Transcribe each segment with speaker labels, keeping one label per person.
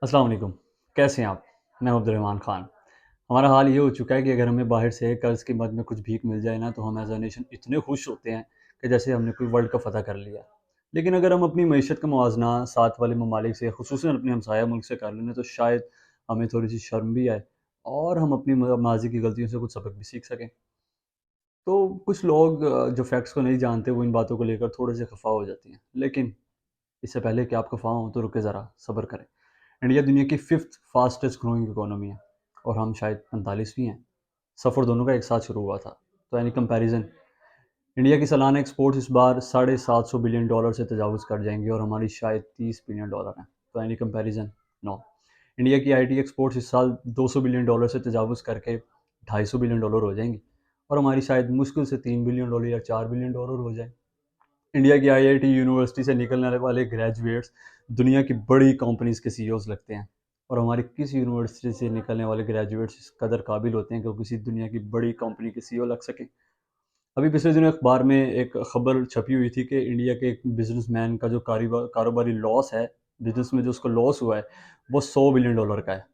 Speaker 1: अस्सलाम वालेकुम। कैसे हैं आप? मैं हूं अब्दुर्रहमान ख़ान। हमारा हाल ये हो चुका है कि अगर हमें बाहर से कर्ज़ की मद में कुछ भीख मिल जाए ना, तो हम एज़ अ नेशन इतने खुश होते हैं कि जैसे हमने कोई वर्ल्ड कप फ़तह कर लिया। लेकिन अगर हम अपनी मईशत का मुवाज़ना साथ वाले ममालिक से, ख़ुसूसन अपने हमसाया मुल्क से कर लें ना, तो शायद हमें थोड़ी-सी शर्म भी आए और हम अपनी माज़ी की गलतियों से कुछ सबक भी सीख सकें। तो कुछ लोग जो फैक्ट्स को नहीं जानते, वो इन बातों को लेकर थोड़े-से ख़फ़ा हो जाती हैं। लेकिन इससे पहले कि आप खफ़ा हों, तो रुके ज़रा, सब्र करें। इंडिया दुनिया की 5th फास्टेस्ट ग्रोइंग इकोनॉमी है और हम शायद 45वीं हैं। सफ़र दोनों का एक साथ शुरू हुआ था। तो एनी कंपैरिज़न, इंडिया की सालाना एक्सपोर्ट्स इस बार $750 बिलियन डॉलर से तजावुज़ कर जाएंगे और हमारी शायद $30 बिलियन डॉलर हैं। तो एनी कंपैरिज़न, नो। इंडिया की आईटी एक्सपोर्ट्स इस साल $200 बिलियन डॉलर से तजावुज़ करके $250 बिलियन डॉलर हो जाएंगी और हमारी शायद मुश्किल से $3 बिलियन डॉलर या $4 बिलियन डॉलर हो जाए। इंडिया की आईआईटी यूनिवर्सिटी से निकलने वाले ग्रेजुएट्स दुनिया की बड़ी कंपनीज के सीईओज लगते हैं और हमारी किस यूनिवर्सिटी से निकलने वाले ग्रेजुएट्स इस कदर काबिल होते हैं कि वो किसी दुनिया की बड़ी कंपनी के सीईओ लग सकें। अभी पिछले दिनों अखबार में एक खबर छपी हुई थी कि इंडिया के एक बिजनेसमैन का जो कारोबारी लॉस है, बिजनेस में जो उसको लॉस हुआ है, वो $100 बिलियन डॉलर का है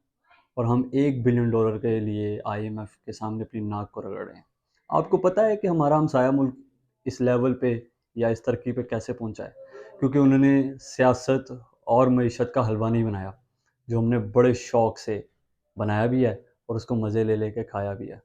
Speaker 1: और हम $1 बिलियन डॉलर के लिए आईएमएफ के सामने अपनी नाक को रगड़ रहे हैं। आपको पता है कि हमारा हमसाया मुल्क इस लेवल पे या इस तरक्की पे कैसे पहुंचा है? क्योंकि उन्होंने सियासत और मईशत का हलवा नहीं बनाया, जो हमने बड़े शौक से बनाया भी है और उसको मज़े ले लेके खाया भी है।